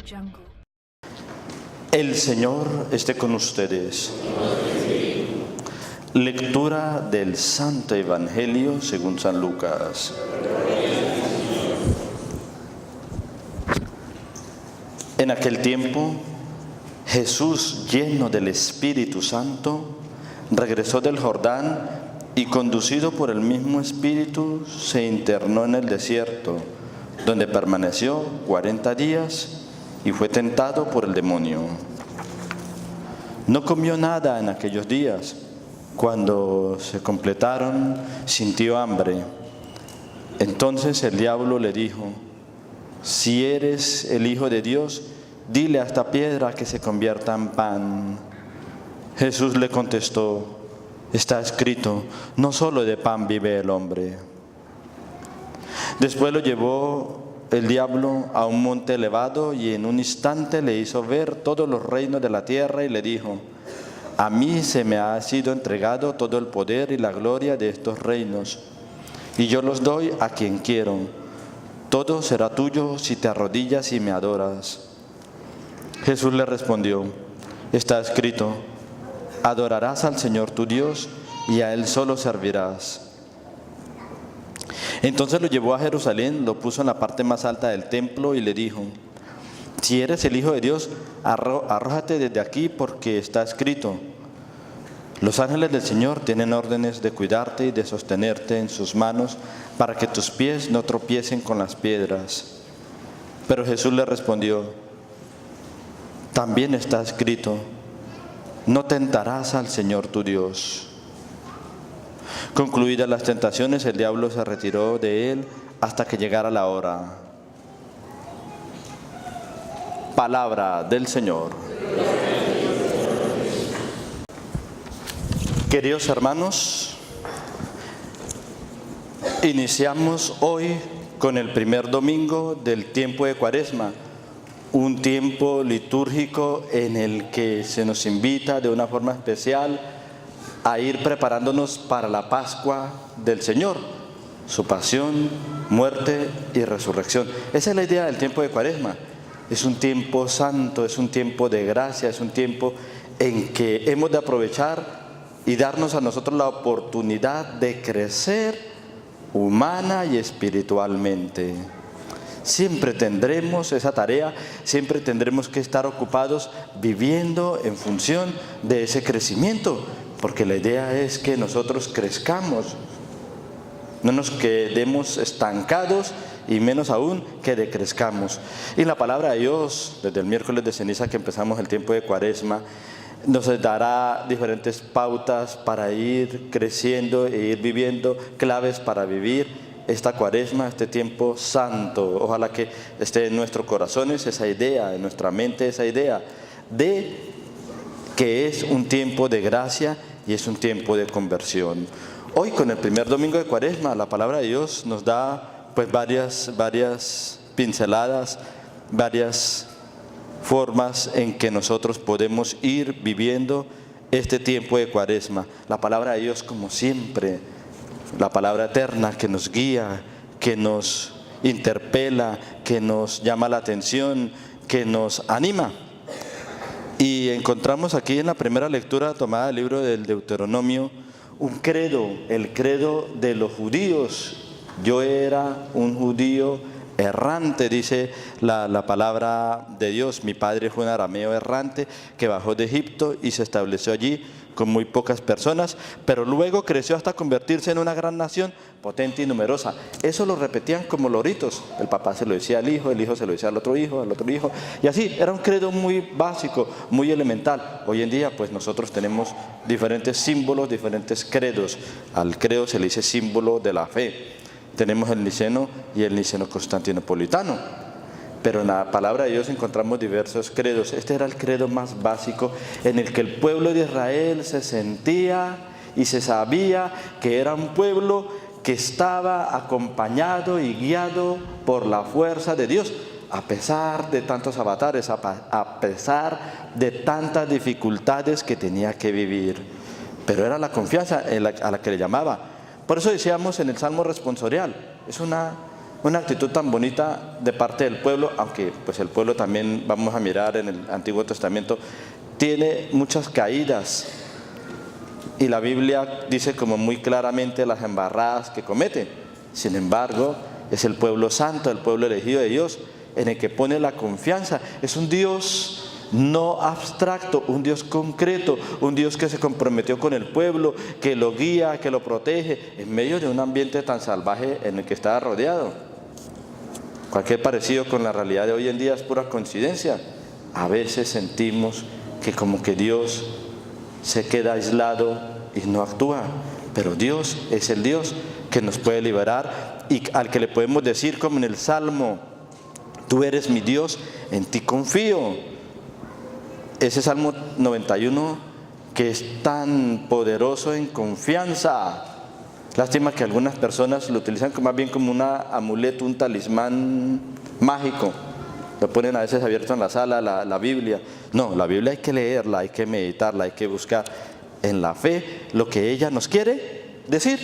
Jungle. El Señor esté con ustedes. Lectura del Santo Evangelio según San Lucas. En aquel tiempo, Jesús, lleno del Espíritu Santo, regresó del Jordán y, conducido por el mismo Espíritu, se internó en el desierto, donde permaneció 40 días y fue tentado por el demonio. No comió nada en aquellos días. Cuando se completaron, sintió hambre. Entonces el diablo le dijo: si eres el Hijo de Dios, dile a esta piedra que se convierta en pan. Jesús le contestó: está escrito, no solo de pan vive el hombre. Después lo llevó el diablo a un monte elevado y en un instante le hizo ver todos los reinos de la tierra y le dijo: a mí se me ha sido entregado todo el poder y la gloria de estos reinos, y yo los doy a quien quiero. Todo será tuyo si te arrodillas y me adoras. Jesús le respondió: está escrito, adorarás al Señor tu Dios y a Él solo servirás. Entonces lo llevó a Jerusalén, lo puso en la parte más alta del templo y le dijo: si eres el Hijo de Dios, arrójate desde aquí, porque está escrito, los ángeles del Señor tienen órdenes de cuidarte y de sostenerte en sus manos para que tus pies no tropiecen con las piedras. Pero Jesús le respondió: también está escrito, no tentarás al Señor tu Dios. Concluidas las tentaciones, el diablo se retiró de él hasta que llegara la hora. Palabra del Señor. Queridos hermanos, iniciamos hoy con el primer domingo del tiempo de Cuaresma, un tiempo litúrgico en el que se nos invita de una forma especial a ir preparándonos para la Pascua del Señor, su pasión, muerte y resurrección. Esa es la idea del tiempo de Cuaresma. Es un tiempo santo, es un tiempo de gracia, es un tiempo en que hemos de aprovechar y darnos a nosotros la oportunidad de crecer humana y espiritualmente. Siempre tendremos esa tarea, siempre tendremos que estar ocupados viviendo en función de ese crecimiento, porque la idea es que nosotros crezcamos, no nos quedemos estancados y menos aún que decrezcamos. Y la palabra de Dios, desde el miércoles de ceniza que empezamos el tiempo de Cuaresma, nos dará diferentes pautas para ir creciendo e ir viviendo, claves para vivir esta Cuaresma, este tiempo santo. Ojalá que esté en nuestros corazones esa idea, en nuestra mente esa idea de que es un tiempo de gracia y es un tiempo de conversión. Hoy, con el primer domingo de Cuaresma, la palabra de Dios nos da pues varias pinceladas, varias formas en que nosotros podemos ir viviendo este tiempo de Cuaresma. La palabra de Dios, como siempre, la palabra eterna que nos guía, que nos interpela, que nos llama la atención, que nos anima. Y encontramos aquí en la primera lectura tomada del libro del Deuteronomio un credo, el credo de los judíos. Yo era un judío errante, dice la palabra de Dios. Mi padre fue un arameo errante que bajó de Egipto y se estableció allí con muy pocas personas, pero luego creció hasta convertirse en una gran nación, potente y numerosa. Eso lo repetían como loritos. El papá se lo decía al hijo, el hijo se lo decía al otro hijo, y así, era un credo muy básico, muy elemental. Hoy en día, pues nosotros tenemos diferentes símbolos, diferentes credos. Al credo se le dice símbolo de la fe. Tenemos el niceno y el niceno constantinopolitano. Pero en la palabra de Dios encontramos diversos credos. Este era el credo más básico en el que el pueblo de Israel se sentía y se sabía que era un pueblo que estaba acompañado y guiado por la fuerza de Dios, a pesar de tantos avatares, a pesar de tantas dificultades que tenía que vivir. Pero era la confianza a la que le llamaba. Por eso decíamos en el Salmo responsorial, es una una actitud tan bonita de parte del pueblo, aunque pues el pueblo también, vamos a mirar en el Antiguo Testamento, tiene muchas caídas. Y la Biblia dice como muy claramente las embarradas que comete. Sin embargo, es el pueblo santo, el pueblo elegido de Dios, en el que pone la confianza. Es un Dios no abstracto, un Dios concreto, un Dios que se comprometió con el pueblo, que lo guía, que lo protege, en medio de un ambiente tan salvaje en el que estaba rodeado. Cualquier parecido con la realidad de hoy en día es pura coincidencia. A veces sentimos que como que Dios se queda aislado y no actúa, pero Dios es el Dios que nos puede liberar y al que le podemos decir como en el Salmo: tú eres mi Dios, en ti confío. Ese Salmo 91 que es tan poderoso en confianza. Lástima que algunas personas lo utilizan más bien como un amuleto, un talismán mágico. Lo ponen a veces abierto en la sala, la Biblia. No, la Biblia hay que leerla, hay que meditarla, hay que buscar en la fe lo que ella nos quiere decir.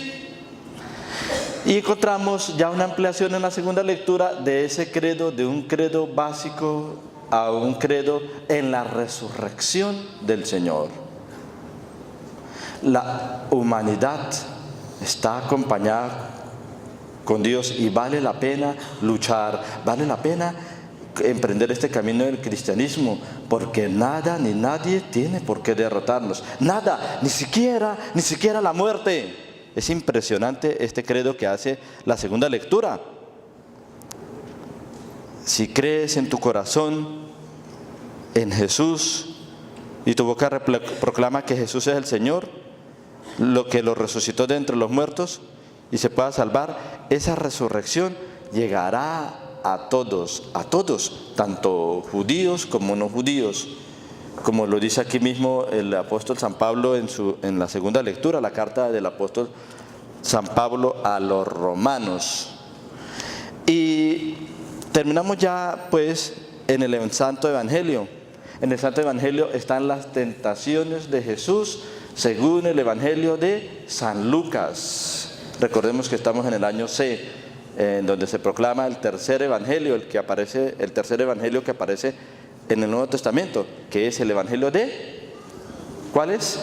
Y encontramos ya una ampliación en la segunda lectura de ese credo, de un credo básico a un credo en la resurrección del Señor. La humanidad está acompañada con Dios y vale la pena luchar, vale la pena emprender este camino del cristianismo, porque nada ni nadie tiene por qué derrotarnos, nada, ni siquiera la muerte. Es impresionante este credo que hace la segunda lectura. Si crees en tu corazón en Jesús y tu boca proclama que Jesús es el Señor, lo que lo resucitó de entre los muertos y se pueda salvar, esa resurrección llegará a todos, tanto judíos como no judíos, como lo dice aquí mismo el apóstol San Pablo en la segunda lectura, la carta del apóstol San Pablo a los romanos. Y terminamos ya pues en el Santo Evangelio. En el Santo Evangelio están las tentaciones de Jesús según el Evangelio de San Lucas. Recordemos que estamos en el año C, en donde se proclama el tercer evangelio, el tercer evangelio que aparece en el Nuevo Testamento, que es el Evangelio de, ¿cuál es?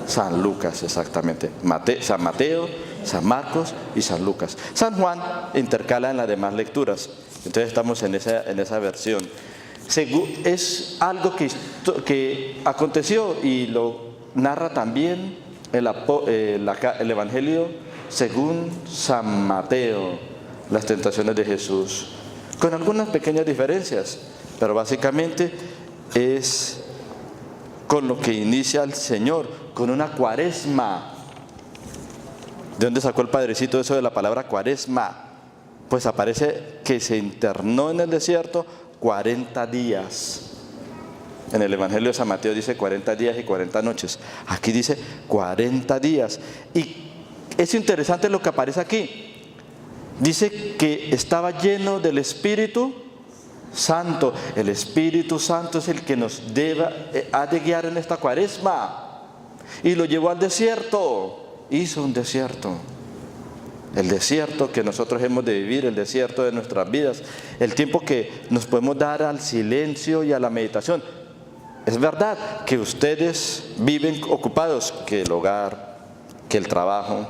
San Lucas, exactamente. San Mateo, San Marcos y San Lucas. San Juan intercala en las demás lecturas. Entonces estamos en esa versión. Es algo que aconteció y lo narra también el Evangelio según San Mateo, las tentaciones de Jesús, con algunas pequeñas diferencias, pero básicamente es con lo que inicia el Señor, con una cuaresma. ¿De dónde sacó el Padrecito eso de la palabra cuaresma? Pues aparece que se internó en el desierto 40 días. En el Evangelio de San Mateo dice 40 días y 40 noches. Aquí dice 40 días. Y es interesante lo que aparece aquí. Dice que estaba lleno del Espíritu Santo. El Espíritu Santo es el que nos ha de guiar en esta cuaresma. Y lo llevó al desierto. Hizo un desierto. El desierto que nosotros hemos de vivir, el desierto de nuestras vidas. El tiempo que nos podemos dar al silencio y a la meditación. Es verdad que ustedes viven ocupados, que el hogar, que el trabajo,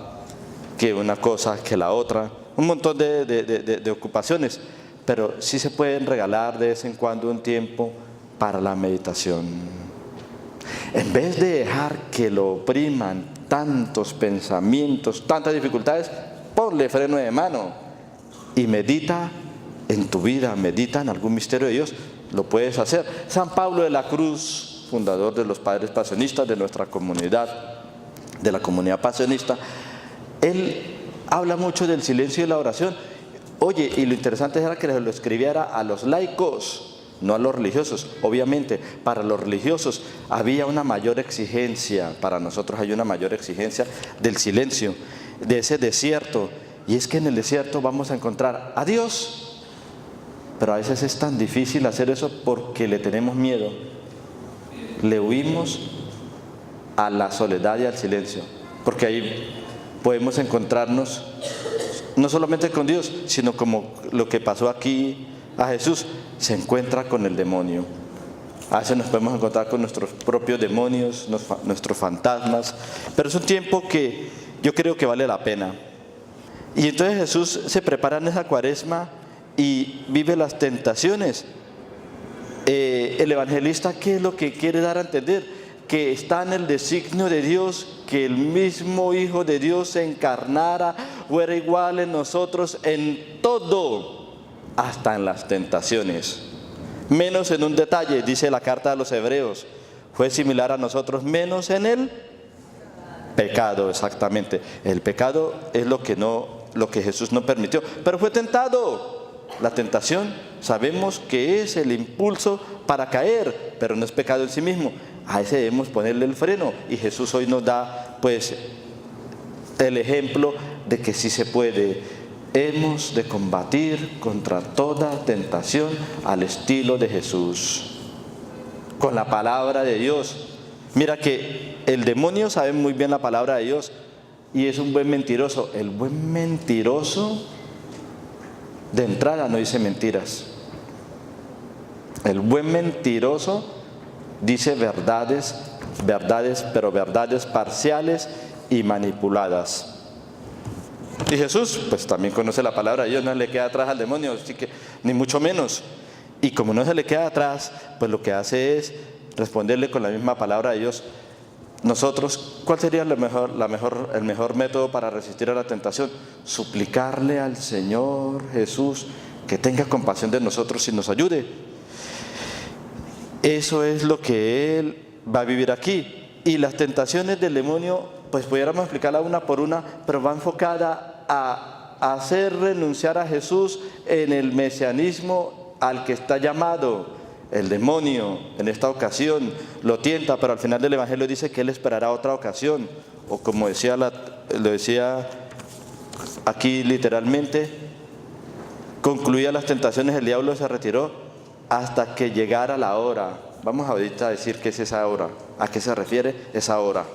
que una cosa, que la otra, un montón de ocupaciones, pero sí se pueden regalar de vez en cuando un tiempo para la meditación. En vez de dejar que lo opriman tantos pensamientos, tantas dificultades, ponle freno de mano y medita en tu vida, medita en algún misterio de Dios. Lo puedes hacer. San Pablo de la Cruz, fundador de los Padres Pasionistas, de nuestra comunidad, de la comunidad pasionista, él habla mucho del silencio y la oración. Oye, y lo interesante era que lo escribiera a los laicos, no a los religiosos. Obviamente, para los religiosos había una mayor exigencia, para nosotros hay una mayor exigencia del silencio, de ese desierto. Y es que en el desierto vamos a encontrar a Dios. Pero a veces es tan difícil hacer eso porque le tenemos miedo. Le huimos a la soledad y al silencio. Porque ahí podemos encontrarnos no solamente con Dios, sino como lo que pasó aquí a Jesús, se encuentra con el demonio. A veces nos podemos encontrar con nuestros propios demonios, nuestros fantasmas, pero es un tiempo que yo creo que vale la pena. Y entonces Jesús se prepara en esa cuaresma y vive las tentaciones. El evangelista, ¿qué es lo que quiere dar a entender? Que está en el designio de Dios, que el mismo Hijo de Dios se encarnara, fuera igual en nosotros en todo, hasta en las tentaciones. Menos en un detalle, dice la carta a los Hebreos, fue similar a nosotros, menos en el pecado, exactamente. El pecado es lo que Jesús no permitió, pero fue tentado. La tentación sabemos que es el impulso para caer, pero no es pecado en sí mismo. A ese debemos ponerle el freno, y Jesús hoy nos da pues el ejemplo de que sí se puede. Hemos de combatir contra toda tentación al estilo de Jesús, con la palabra de Dios. Mira que el demonio sabe muy bien la palabra de Dios y es un buen mentiroso. El buen mentiroso de entrada no dice mentiras. El buen mentiroso dice verdades, pero verdades parciales y manipuladas. Y Jesús, pues también conoce la palabra de Dios, no le queda atrás al demonio, así que ni mucho menos. Y como no se le queda atrás, pues lo que hace es responderle con la misma palabra de Dios. Nosotros, ¿cuál sería el mejor método para resistir a la tentación? Suplicarle al Señor Jesús que tenga compasión de nosotros y nos ayude. Eso es lo que Él va a vivir aquí. Y las tentaciones del demonio, pues pudiéramos explicarla una por una, pero va enfocada a hacer renunciar a Jesús en el mesianismo al que está llamado. El demonio en esta ocasión lo tienta, pero al final del Evangelio dice que Él esperará otra ocasión, o como lo decía aquí literalmente, concluía las tentaciones, el diablo se retiró hasta que llegara la hora. Vamos ahorita a decir qué es esa hora, a qué se refiere esa hora.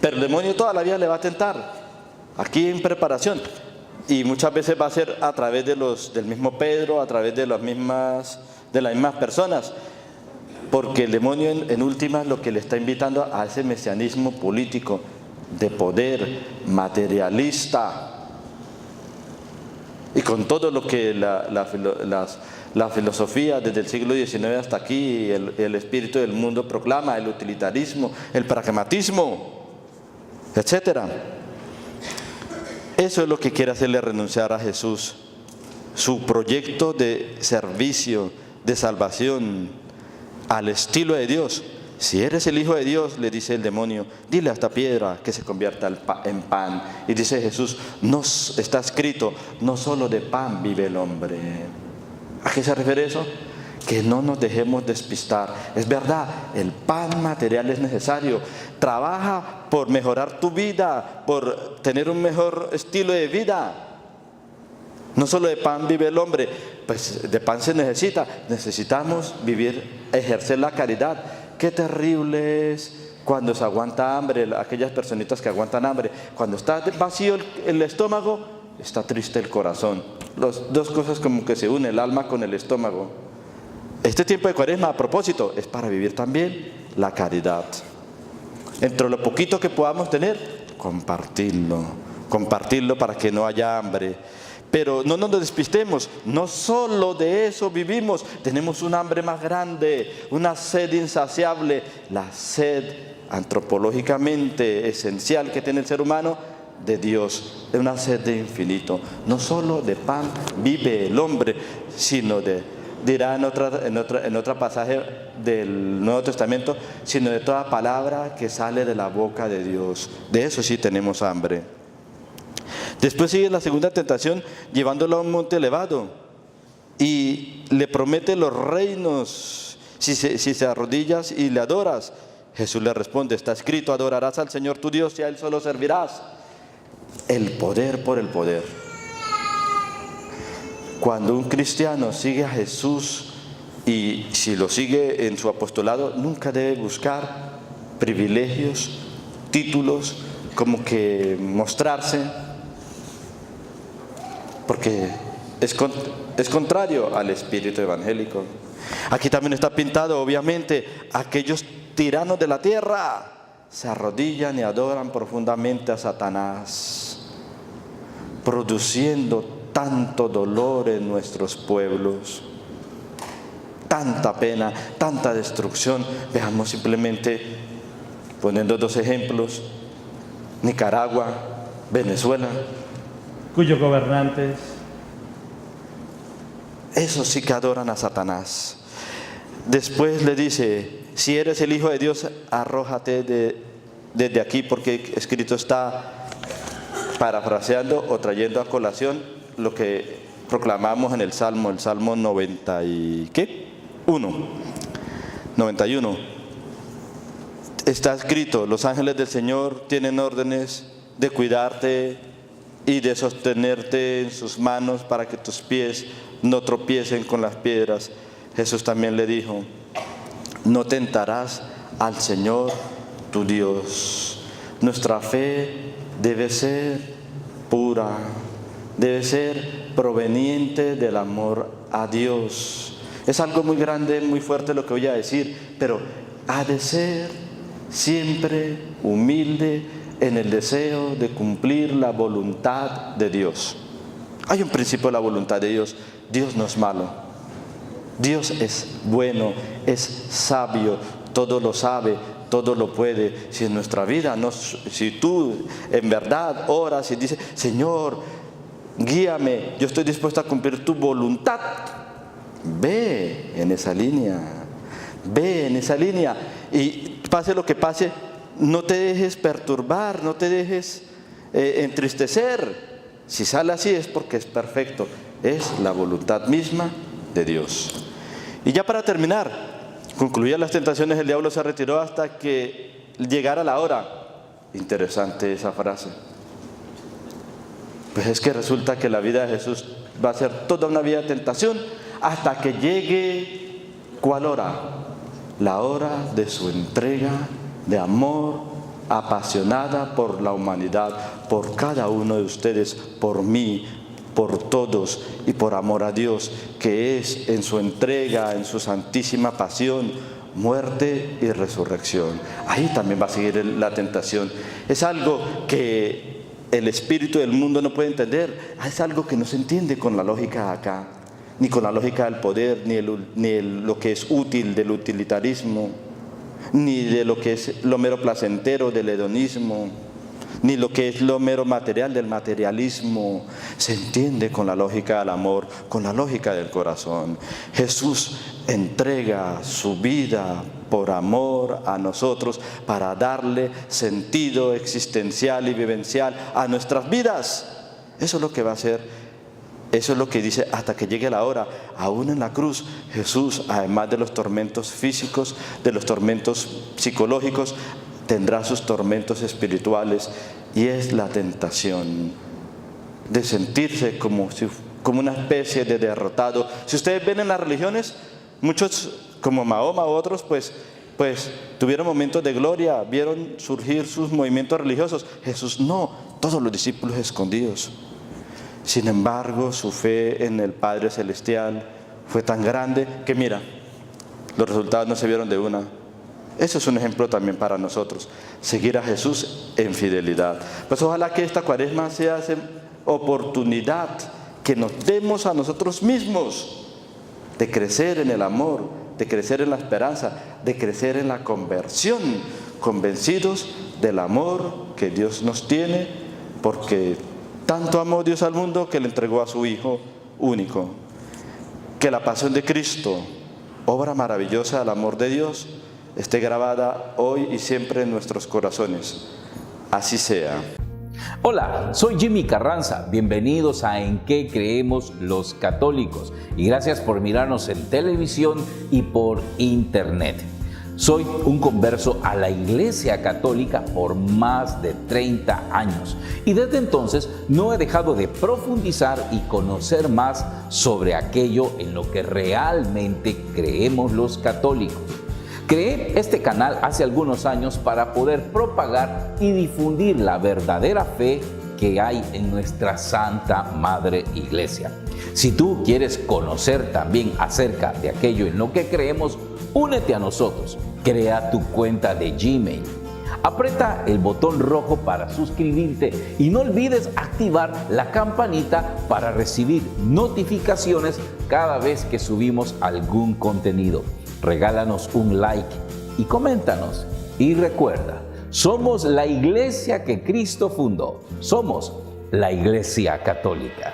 Pero el demonio toda la vida le va a tentar, aquí en preparación, y muchas veces va a ser a través del mismo Pedro, a través de las mismas personas, porque el demonio en últimas lo que le está invitando a ese mesianismo político, de poder, materialista, y con todo lo que la filosofía desde el siglo XIX hasta aquí, el espíritu del mundo proclama, el utilitarismo, el pragmatismo, etcétera. Eso es lo que quiere hacerle renunciar a Jesús, su proyecto de servicio, de salvación, al estilo de Dios. Si eres el Hijo de Dios, le dice el demonio, dile a esta piedra que se convierta en pan. Y dice Jesús, no está escrito, no solo de pan vive el hombre. ¿A qué se refiere eso? Que no nos dejemos despistar. Es verdad, el pan material es necesario. Trabaja por mejorar tu vida, por tener un mejor estilo de vida. No solo de pan vive el hombre, pues de pan se necesita. Necesitamos vivir, ejercer la caridad. Qué terrible es cuando se aguanta hambre, aquellas personitas que aguantan hambre. Cuando está vacío el estómago, está triste el corazón. Las dos cosas como que se unen, el alma con el estómago. Este tiempo de Cuaresma, a propósito, es para vivir también la caridad. Entre lo poquito que podamos tener, compartirlo para que no haya hambre. Pero no nos despistemos, no solo de eso vivimos, tenemos un hambre más grande, una sed insaciable, la sed antropológicamente esencial que tiene el ser humano de Dios, de una sed de infinito. No solo de pan vive el hombre, sino dirá en otro pasaje del Nuevo Testamento, sino de toda palabra que sale de la boca de Dios. De eso sí tenemos hambre. Después sigue la segunda tentación, llevándolo a un monte elevado y le promete los reinos si se arrodillas y le adoras. Jesús le responde, está escrito, adorarás al Señor tu Dios y a Él solo servirás. El poder por el poder. Cuando un cristiano sigue a Jesús y si lo sigue en su apostolado, nunca debe buscar privilegios, títulos, como que mostrarse. porque es contrario al espíritu evangélico. Aquí también está pintado, obviamente, aquellos tiranos de la tierra se arrodillan y adoran profundamente a Satanás, produciendo tanto dolor en nuestros pueblos, tanta pena, tanta destrucción. Veamos simplemente, poniendo dos ejemplos, Nicaragua, Venezuela, cuyos gobernantes, esos sí que adoran a Satanás. Después le dice, si eres el Hijo de Dios, arrójate desde aquí, porque escrito está, parafraseando o trayendo a colación lo que proclamamos en el Salmo 91. Está escrito, los ángeles del Señor tienen órdenes de cuidarte y de sostenerte en sus manos para que tus pies no tropiecen con las piedras. Jesús también le dijo, no tentarás al Señor tu Dios. Nuestra fe debe ser pura, debe ser proveniente del amor a Dios. Es algo muy grande, muy fuerte lo que voy a decir, pero ha de ser siempre humilde en el deseo de cumplir la voluntad de Dios. Hay un principio de la voluntad de Dios. Dios no es malo. Dios es bueno, es sabio, todo lo sabe, todo lo puede. Si en nuestra vida, si tú en verdad oras y dices, Señor, guíame, yo estoy dispuesto a cumplir tu voluntad, ve en esa línea, y pase lo que pase, no te dejes perturbar, no te dejes entristecer. Si sale así es porque es perfecto, es la voluntad misma de Dios. Y ya para terminar, concluidas las tentaciones, el diablo se retiró hasta que llegara la hora. Interesante esa frase. Pues es que resulta que la vida de Jesús va a ser toda una vida de tentación hasta que llegue, ¿cuál hora? La hora de su entrega de amor apasionada por la humanidad, por cada uno de ustedes, por mí, por todos y por amor a Dios, que es en su entrega, en su santísima pasión, muerte y resurrección. Ahí también va a seguir la tentación. Es algo que el espíritu del mundo no puede entender, es algo que no se entiende con la lógica acá, ni con la lógica del poder, ni lo que es útil del utilitarismo, ni de lo que es lo mero placentero del hedonismo, ni lo que es lo mero material del materialismo. Se entiende con la lógica del amor, con la lógica del corazón. Jesús entrega su vida por amor a nosotros para darle sentido existencial y vivencial a nuestras vidas. Eso es lo que va a hacer. Eso es lo que dice, hasta que llegue la hora. Aún en la cruz, Jesús, además de los tormentos físicos, de los tormentos psicológicos, tendrá sus tormentos espirituales, y es la tentación de sentirse como una especie de derrotado. Si ustedes ven en las religiones, muchos como Mahoma u otros, pues tuvieron momentos de gloria, vieron surgir sus movimientos religiosos. Jesús no, todos los discípulos escondidos. Sin embargo, su fe en el Padre Celestial fue tan grande que mira, los resultados no se vieron de una. Eso es un ejemplo también para nosotros, seguir a Jesús en fidelidad. Pues ojalá que esta Cuaresma sea oportunidad que nos demos a nosotros mismos de crecer en el amor, de crecer en la esperanza, de crecer en la conversión, convencidos del amor que Dios nos tiene, porque tanto amó Dios al mundo que le entregó a su Hijo único. Que la pasión de Cristo, obra maravillosa del amor de Dios, esté grabada hoy y siempre en nuestros corazones. Así sea. Hola, soy Jimmy Carranza. Bienvenidos a En qué creemos los católicos. Y gracias por mirarnos en televisión y por internet. Soy un converso a la Iglesia Católica por más de 30 años y desde entonces no he dejado de profundizar y conocer más sobre aquello en lo que realmente creemos los católicos. Creé este canal hace algunos años para poder propagar y difundir la verdadera fe que hay en nuestra Santa Madre Iglesia. Si tú quieres conocer también acerca de aquello en lo que creemos, únete a nosotros. Crea tu cuenta de Gmail. Aprieta el botón rojo para suscribirte y no olvides activar la campanita para recibir notificaciones cada vez que subimos algún contenido. Regálanos un like y coméntanos. Y recuerda, somos la iglesia que Cristo fundó. Somos la Iglesia Católica.